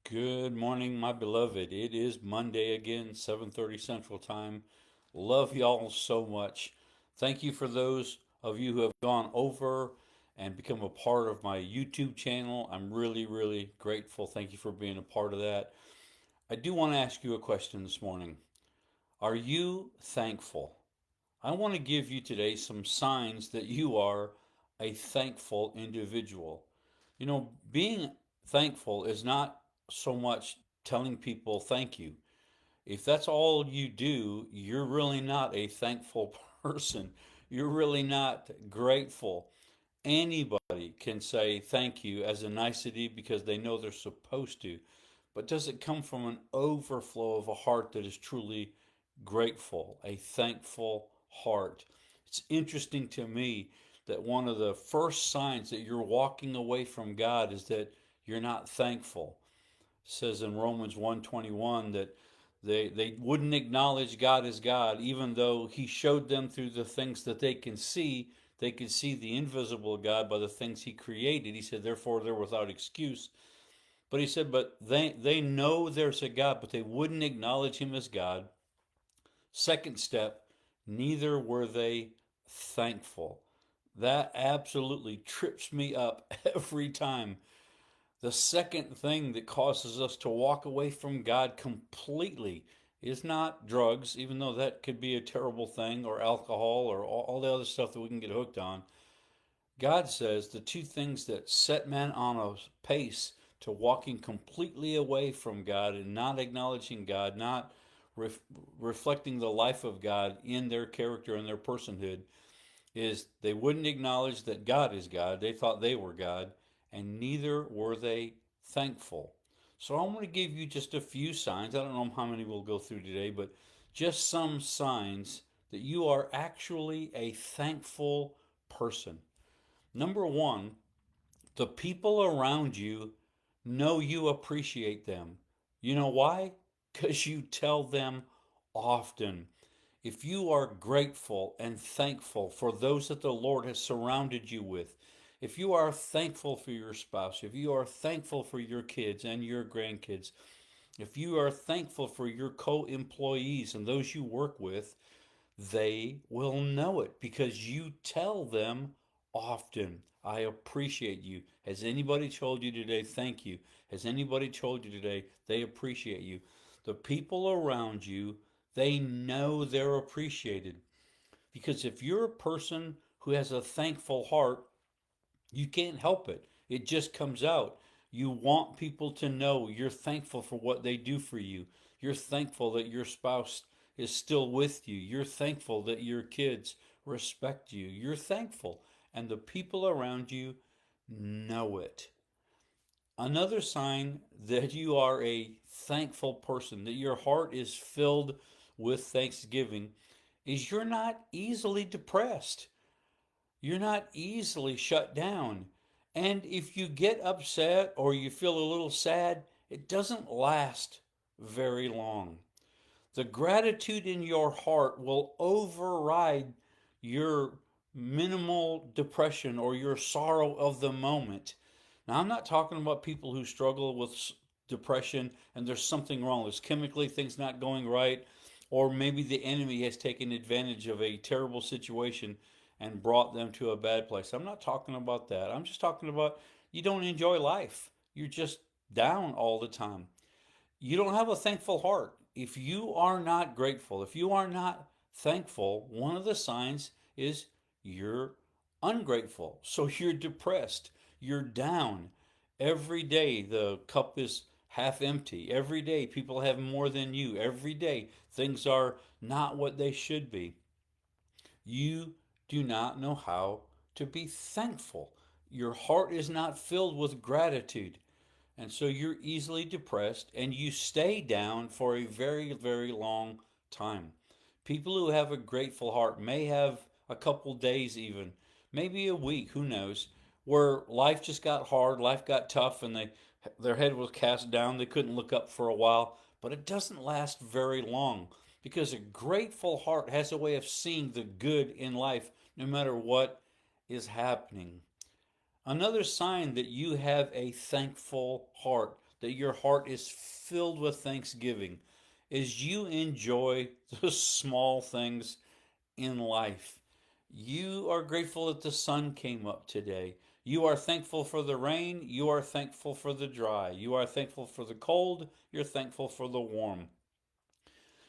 Good morning, my beloved. It is Monday again, 7:30 Central Time. Love y'all so much. Thank you for those of you who have gone over and become a part of my YouTube channel. I'm really, really grateful. Thank you for being a part of that. I do want to ask you a question this morning. Are you thankful? I want to give you today some signs that you are a thankful individual. Being thankful is not so much telling people thank you. If that's all you do, you're really not a thankful person. You're really not grateful. Anybody can say thank you as a nicety because they know they're supposed to. But does it come from an overflow of a heart that is truly grateful, a thankful heart? It's interesting to me that one of the first signs that you're walking away from God is that you're not thankful. It says in Romans 1:21 that they wouldn't acknowledge God as God, even though He showed them through the things that they can see. They could see the invisible God by the things He created. He said, therefore, they're without excuse. But he said, but they know there's a God, but they wouldn't acknowledge him as God. Second step, neither were they thankful. That absolutely trips me up every time. The second thing that causes us to walk away from God completely is not drugs, even though that could be a terrible thing, or alcohol, or all the other stuff that we can get hooked on. God says the two things that set men on a pace to walking completely away from God and not acknowledging God, not ref- reflecting the life of God in their character and their personhood, is they wouldn't acknowledge that God is God. They thought they were God, and neither were they thankful. So I'm going to give you just a few signs. I don't know how many we'll go through today, but just some signs that you are actually a thankful person. Number one, the people around you know you appreciate them. You know why? Because you tell them often. If you are grateful and thankful for those that the Lord has surrounded you with, if you are thankful for your spouse, if you are thankful for your kids and your grandkids, if you are thankful for your co employees and those you work with, they will know it because you tell them often. I appreciate you. Has anybody told you today, thank you? Has anybody told you today, they appreciate you? The people around you, they know they're appreciated. Because if you're a person who has a thankful heart, you can't help it. It just comes out. You want people to know you're thankful for what they do for you. You're thankful that your spouse is still with you. You're thankful that your kids respect you. You're thankful. And the people around you know it. Another sign that you are a thankful person, that your heart is filled with thanksgiving, is you're not easily depressed. You're not easily shut down. And if you get upset or you feel a little sad, it doesn't last very long. The gratitude in your heart will override your minimal depression or your sorrow of the moment. Now, I'm not talking about people who struggle with depression and there's something wrong. There's chemically things not going right, or maybe the enemy has taken advantage of a terrible situation and brought them to a bad place. I'm not talking about that. I'm just talking about you don't enjoy life. You're just down all the time. You don't have a thankful heart. If you are not grateful, if you are not thankful, one of the signs is you're ungrateful. So you're depressed. You're down. Every day the cup is half empty. Every day people have more than you. Every day things are not what they should be. You do not know how to be thankful. Your heart is not filled with gratitude. And so you're easily depressed and you stay down for a very, very long time. People who have a grateful heart may have a couple days, even maybe a week, who knows, where life just got hard, life got tough, and their head was cast down. They couldn't look up for a while, but it doesn't last very long because a grateful heart has a way of seeing the good in life no matter what is happening. Another sign that you have a thankful heart, that your heart is filled with thanksgiving as you enjoy the small things in life. You are grateful that the sun came up today. You are thankful for the rain. You are thankful for the dry. You are thankful for the cold. You're thankful for the warm.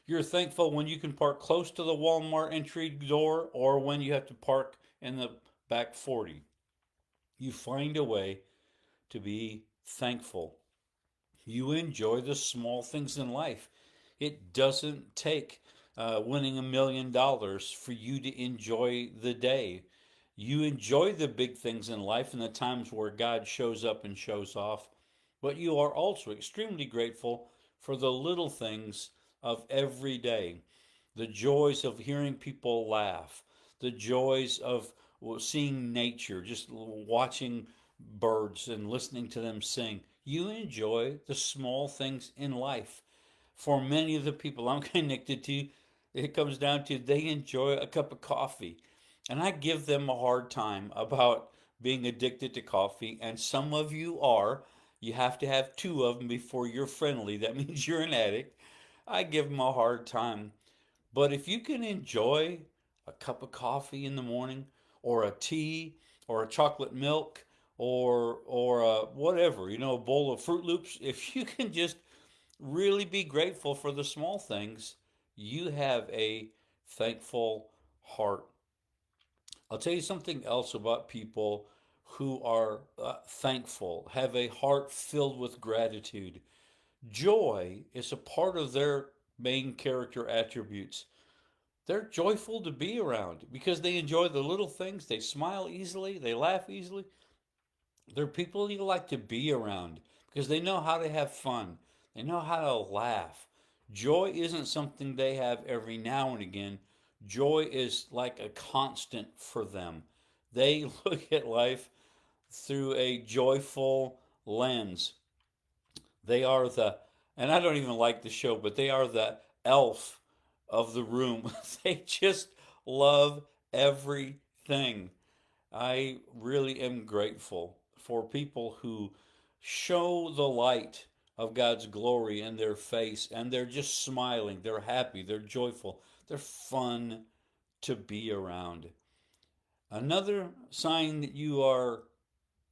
You're thankful when you can park close to the Walmart entry door or when you have to park in the back 40. You find a way to be thankful. You enjoy the small things in life. It doesn't take winning $1 million for you to enjoy the day. You enjoy the big things in life and the times where God shows up and shows off, but you are also extremely grateful for the little things of every day. The joys of hearing people laugh, the joys of seeing nature, just watching birds and listening to them sing. You enjoy the small things in life. For many of the people I'm connected to, it comes down to they enjoy a cup of coffee. And I give them a hard time about being addicted to coffee. And some of you are. You have to have two of them before you're friendly. That means you're an addict. I give them a hard time. But if you can enjoy a cup of coffee in the morning, or a tea, or a chocolate milk, or whatever, a bowl of Fruit Loops, if you can just really be grateful for the small things, you have a thankful heart. I'll tell you something else about people who are thankful, have a heart filled with gratitude. Joy is a part of their main character attributes. They're joyful to be around because they enjoy the little things. They smile easily, they laugh easily. They're people you like to be around because they know how to have fun. They know how to laugh. Joy isn't something they have every now and again. Joy is like a constant for them. They look at life through a joyful lens. They are the, and I don't even like the show, but they are the elf of the room. They just love everything. I really am grateful for people who show the light of God's glory in their face and they're just smiling, they're happy, they're joyful, they're fun to be around. Another sign that you are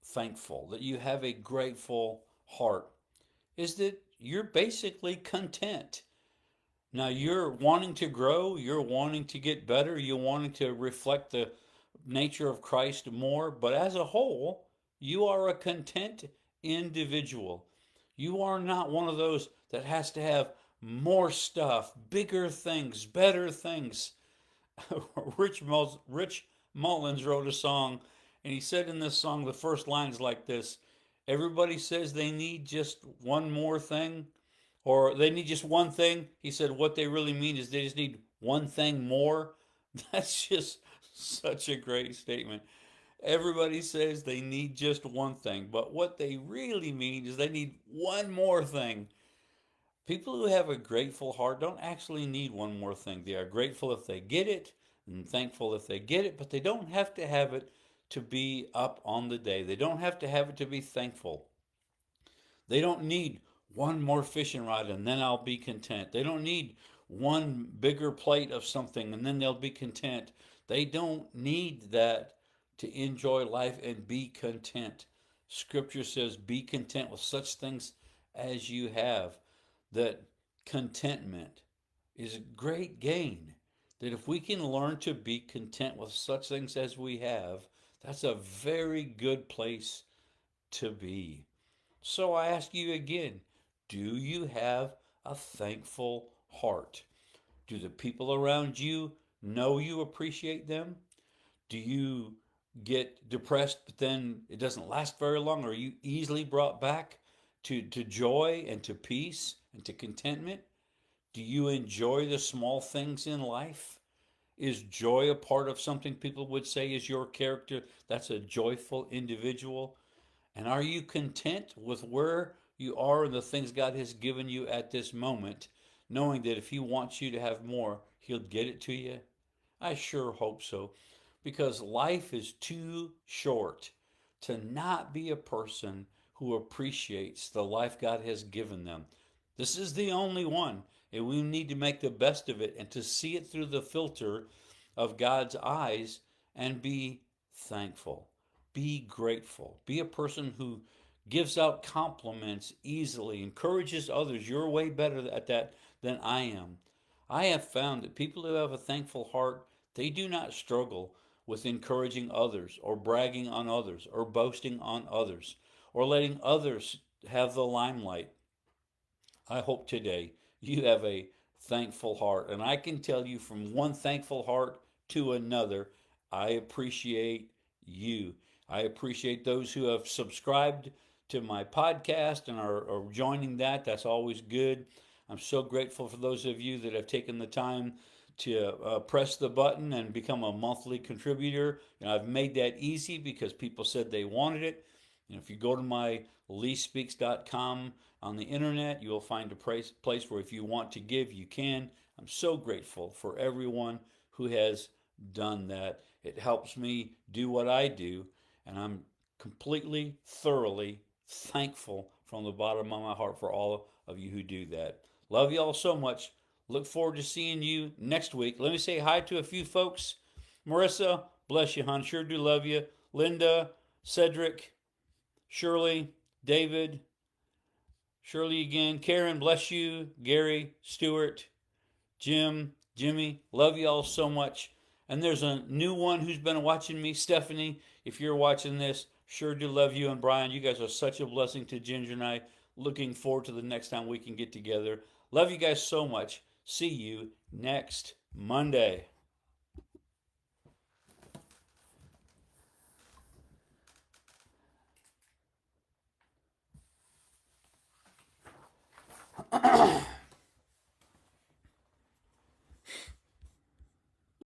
thankful, that you have a grateful heart, is that you're basically content. Now, you're wanting to grow, you're wanting to get better, you're wanting to reflect the nature of Christ more, but as a whole, you are a content individual. You are not one of those that has to have more stuff, bigger things, better things. Rich Mullins wrote a song, and he said in this song, the first line's like this: everybody says they need just one more thing, or they need just one thing. He said what they really mean is they just need one thing more. That's just such a great statement. Everybody says they need just one thing, but what they really mean is they need one more thing. People who have a grateful heart don't actually need one more thing. They are grateful if they get it and thankful if they get it, but they don't have to have it to be up on the day. They don't have to have it to be thankful. They don't need one more fishing rod and then I'll be content. They don't need one bigger plate of something and then they'll be content. They don't need that to enjoy life and be content. Scripture says, be content with such things as you have. That contentment is a great gain. That if we can learn to be content with such things as we have, that's a very good place to be. So I ask you again, do you have a thankful heart? Do the people around you know you appreciate them? Do you get depressed, but then it doesn't last very long? Are you easily brought back to joy and to peace and to contentment? Do you enjoy the small things in life? Is joy a part of something people would say is your character? That's a joyful individual. And are you content with where you are and the things God has given you at this moment, knowing that if He wants you to have more, He'll get it to you? I sure hope so, because life is too short to not be a person who appreciates the life God has given them. This is the only one, and we need to make the best of it and to see it through the filter of God's eyes and be thankful. Be grateful. Be a person who gives out compliments easily, encourages others. You're way better at that than I am. I have found that people who have a thankful heart, they do not struggle with encouraging others or bragging on others or boasting on others or letting others have the limelight. I hope today you have a thankful heart. And I can tell you from one thankful heart to another, I appreciate you. I appreciate those who have subscribed to my podcast and are joining that. That's always good. I'm so grateful for those of you that have taken the time to press the button and become a monthly contributor. And I've made that easy because people said they wanted it. And if you go to my leespeaks.com on the internet, you'll find a place where if you want to give, you can. I'm so grateful for everyone who has done that. It helps me do what I do, and I'm completely, thoroughly thankful from the bottom of my heart for all of you who do that. Love you all so much. Look forward to seeing you next week. Let me say hi to a few folks. Marissa, bless you, hon. Sure do love you. Linda, Cedric, Shirley, David, Shirley again. Karen, bless you. Gary, Stuart, Jim, Jimmy, love you all so much. And there's a new one who's been watching me, Stephanie. If you're watching this, sure do love you. And Brian, you guys are such a blessing to Ginger and I. Looking forward to the next time we can get together. Love you guys so much. See you next Monday.